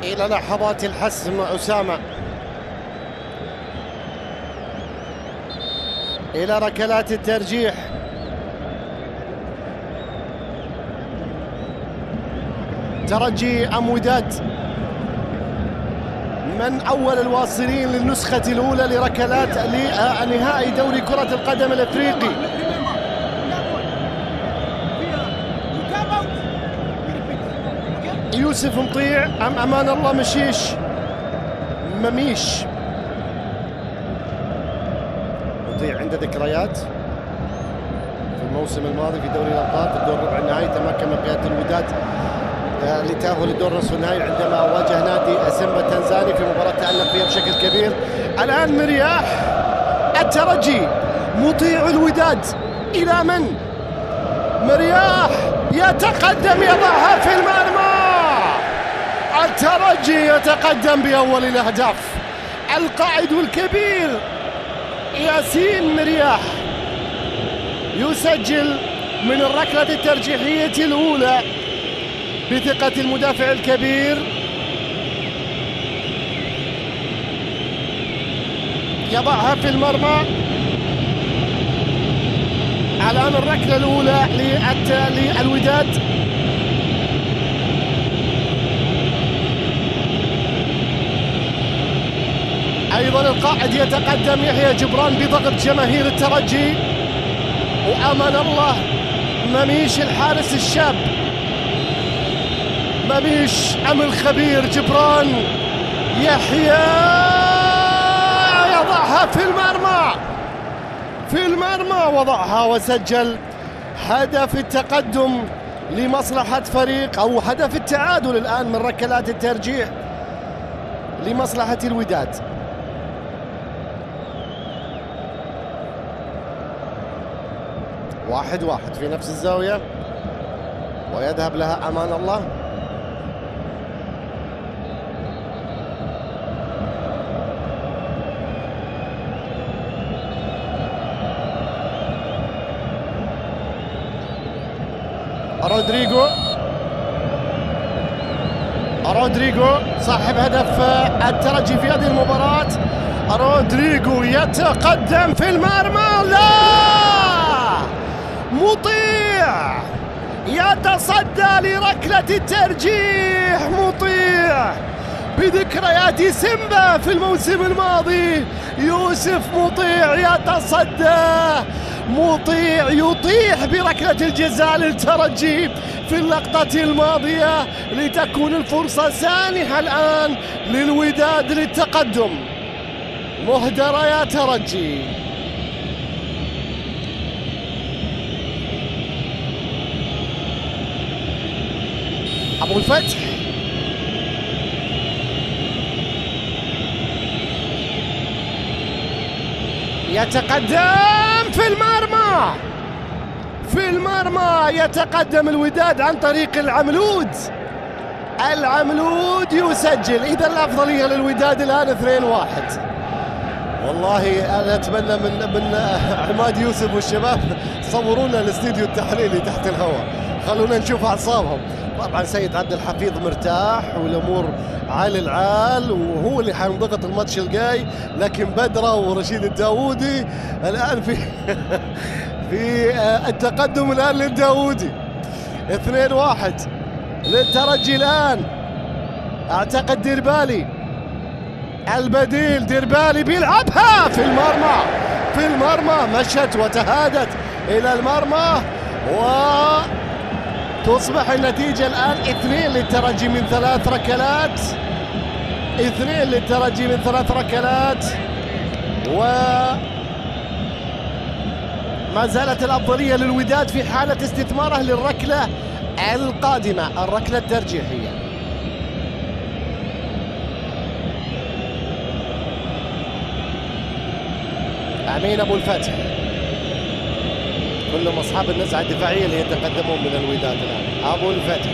إلى لحظات الحسم أسامة، إلى ركلات الترجيح. ترجي أم وداد؟ من أول الواصلين للنسخة الأولى لركلات لنهائي دوري كرة القدم الأفريقي؟ يوسف مطيع أم أمان الله مميش؟ مطيع عنده ذكريات في الموسم الماضي في دوري الأبطال في الدور ربع النهائي، تمكن من قيادة الوداد لتأهل لدور نصف النهائي عندما واجه نادي سيمبا التنزاني في مباراة تألق فيها بشكل كبير. الآن مرياح الترجي، مطيع الوداد، إلى من؟ مرياح يتقدم، يضعها في المرمى. الترجي يتقدم بأول الأهداف. القائد الكبير ياسين مرياح يسجل من الركلة الترجيحية الأولى بثقة المدافع الكبير. يضعها في المرمى. الآن الركلة الأولى للوداد. أيضا القائد يتقدم يحيى جبران بضغط جماهير الترجي، وأمان الله مميش الحارس الشاب. مميش أم الخبير جبران يحيى يضعها في المرمى وضعها وسجل هدف التقدم لمصلحة فريق، أو هدف التعادل الآن من ركلات الترجيح لمصلحة الوداد. واحد في نفس الزاوية ويذهب لها أمان الله. رودريغو صاحب هدف الترجي في هذه المباراة. رودريغو يتقدم في المرمى. لا، مطيع يتصدى لركلة الترجيح. مطيع بذكريات سيمبا في الموسم الماضي. يوسف مطيع يتصدى. مطيع يطيح بركلة الجزاء للترجي في اللقطة الماضية لتكون الفرصة سانحة الآن للوداد للتقدم. مهدرة يا ترجي. أبو الفتح يتقدم في المرمى. يتقدم الوداد عن طريق العملود يسجل. إذا الأفضلية للوداد الآن 2-1. والله أنا أتمنى من عماد يوسف والشباب صوروا لنا الاستديو التحليلي تحت الهواء، خلونا نشوف أعصابهم. طبعا سيد عبد الحفيظ مرتاح والأمور عال العال، وهو اللي حينضغط الماتش الجاي، لكن بدرة ورشيد الداودي الآن في التقدم الآن للداودي. 2-1 للترجي الآن. أعتقد ديربالي البديل، ديربالي بيلعبها في المرمى مشت وتهادت إلى المرمى، وتصبح النتيجة الآن 2 للترجي من 3 ركلات. 2 للترجي من 3 ركلات، وما زالت الأفضلية للوداد في حالة استثماره للركلة القادمة، الركلة الترجيحية. أمين أبو الفتح، كلهم أصحاب النزعة الدفاعية اللي يتقدمون من الوداد الآن. أبو الفتح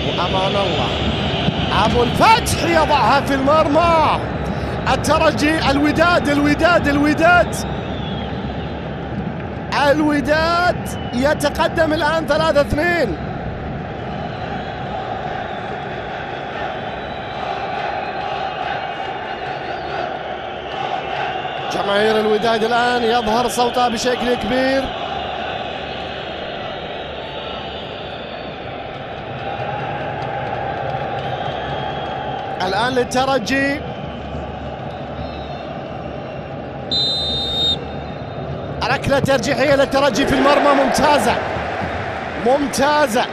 وأمان الله. أبو الفتح يضعها في المرمى. الترجي الوداد يتقدم الآن 3-2. جماهير الوداد الآن يظهر صوتها بشكل كبير. الآن للترجي ركلة ترجيحية للترجي في المرمى ممتازة ممتازة.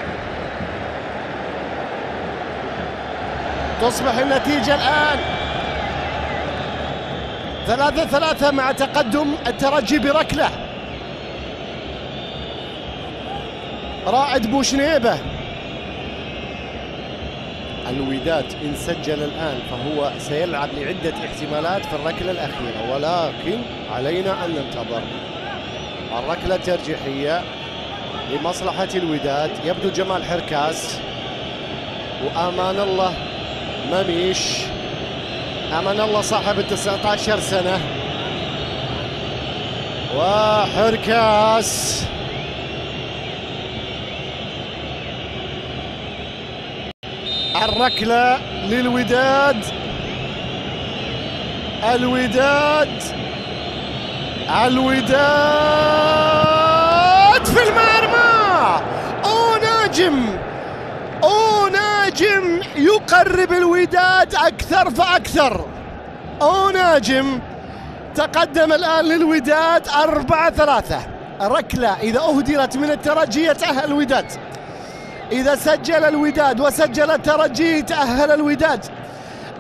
تصبح النتيجة الآن 3-3 مع تقدم الترجي بركلة. رائد بوشنيبة. الوداد إن سجل الآن فهو سيلعب لعدة احتمالات في الركلة الأخيرة، ولكن علينا أن ننتظر. الركلة الترجيحية لمصلحة الوداد. يبدو جمال حركاس وأمان الله مميش. أمان الله صاحب 19 سنة وحركاس. الركلة للوداد. الوداد في المرمى. أو ناجم يقرب الوداد أكثر فأكثر. أو ناجم تقدم الآن للوداد 4-3. ركلة إذا أهدرت من الترجي يتأهل الوداد. إذا سجل الوداد وسجل الترجي تأهل الوداد.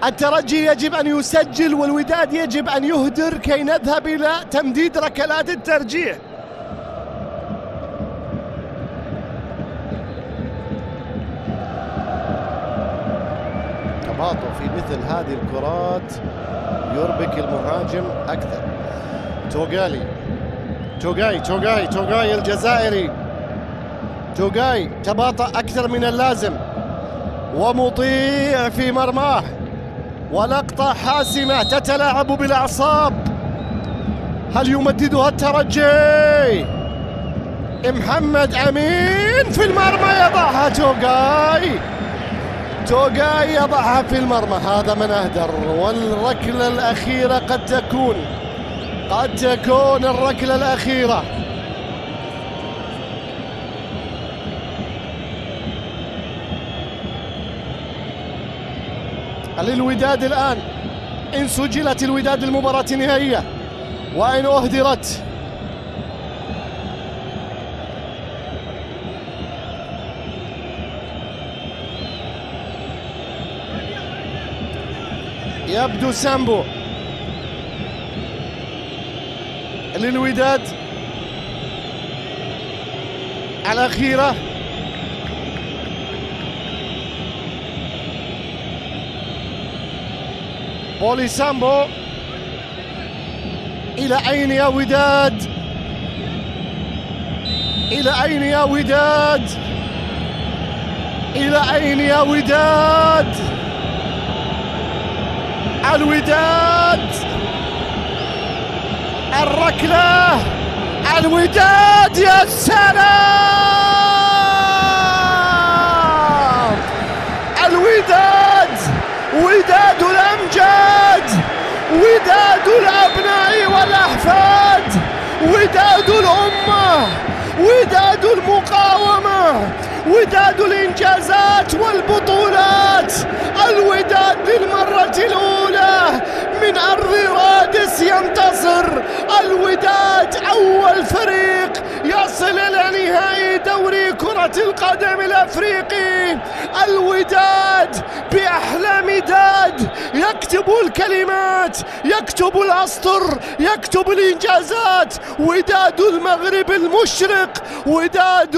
الترجي يجب أن يسجل والوداد يجب أن يهدر كي نذهب إلى تمديد ركلات الترجيح. تباطؤ في مثل هذه الكرات يربك المهاجم أكثر. توغاي الجزائري. توغاي تباطأ أكثر من اللازم ومطيع في مرماه، ولقطة حاسمة تتلاعب بالأعصاب. هل يمددها الترجي؟ محمد أمين في المرمى يضعها. توغاي يضعها في المرمى. هذا من أهدر. والركلة الأخيرة قد تكون الركلة الأخيرة. للوداد الآن إن سجلت الوداد المباراة النهائية وإن أهدرت. يبدو سامبو للوداد الأخيرة. بولي سامبو. إلى أين يا وداد؟ إلى أين يا وداد؟ إلى أين يا وداد؟ الوداد الركلة. الوداد يا سلام. الوداد وداد الأمجاد، وداد الأبناء والأحفاد، وداد الأمة، وداد المقاومة، وداد الإنجازات والبطولات. الوداد للمرة الأولى من أرض رادس ينتصر. الوداد أول فريق يصل إلى نهائي دوري كرة القدم الأفريقي. الوداد بأحلى مداد يكتب الكلمات، يكتب الأسطر، يكتب الإنجازات. وداد المغرب المشرق، وداد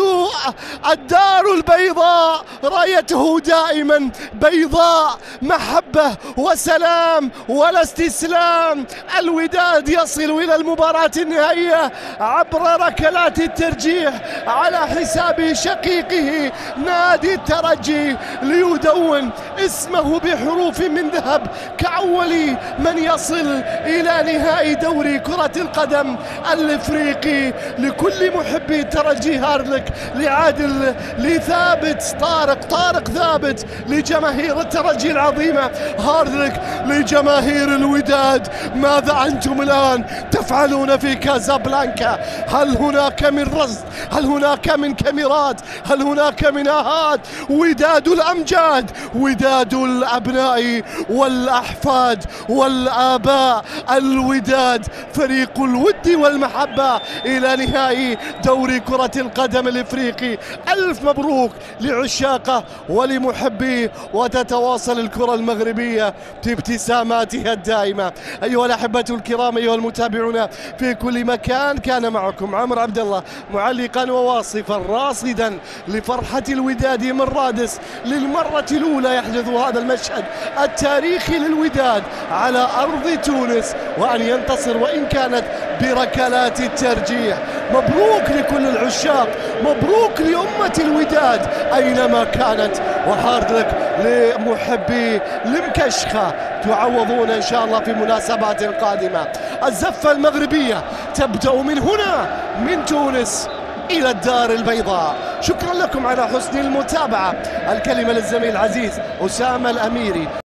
الدار البيضاء، رايته دائما بيضاء، محبة وسلام ولا استسلام. الوداد يصل إلى المباراة النهائية عبر ركلات الترجيح على حساب شقيقه نادي الترجي ليدون اسمه بحروف من ذهب كأول من يصل إلى نهائي دوري كرة القدم الإفريقي. لكل محبي الترجي هارد لعادل لثابت طارق ثابت، لجماهير الترجي العظيمة هارد لجماهير الوداد. ماذا أنتم الآن تفعلون في كازابلانكا؟ هل هناك من رصد؟ هل هناك من كاميرات؟ هل هناك من آهات؟ وداد الأمجاد، وداد الأبناء والأحفاد والآباء، الوداد فريق الود والمحبة إلى نهائي دوري كرة القدم الإفريقي. ألف مبروك لعشاقه ولمحبيه، وتتواصل الكرة المغربية بابتساماتها الدائمة. أيها الأحبة الكرام، أيها المتابعون في كل مكان، كان معكم عمرو عبد الله معلقا وواصفا راصدا لفرحة الوداد من رادس. للمرة الأولى يحدث هذا المشهد التاريخي للوداد على أرض تونس، وأن ينتصر وإن كانت بركلات الترجيح. مبروك لكل العشاق، مبروك لأمة الوداد أينما كانت، وهارد لك لمحبي المكشخة. تعوضون إن شاء الله في مناسبات قادمة. الزفة المغربية تبدأ من هنا، من تونس إلى الدار البيضاء. شكرا لكم على حسن المتابعة. الكلمة للزميل العزيز أسامة الأميري.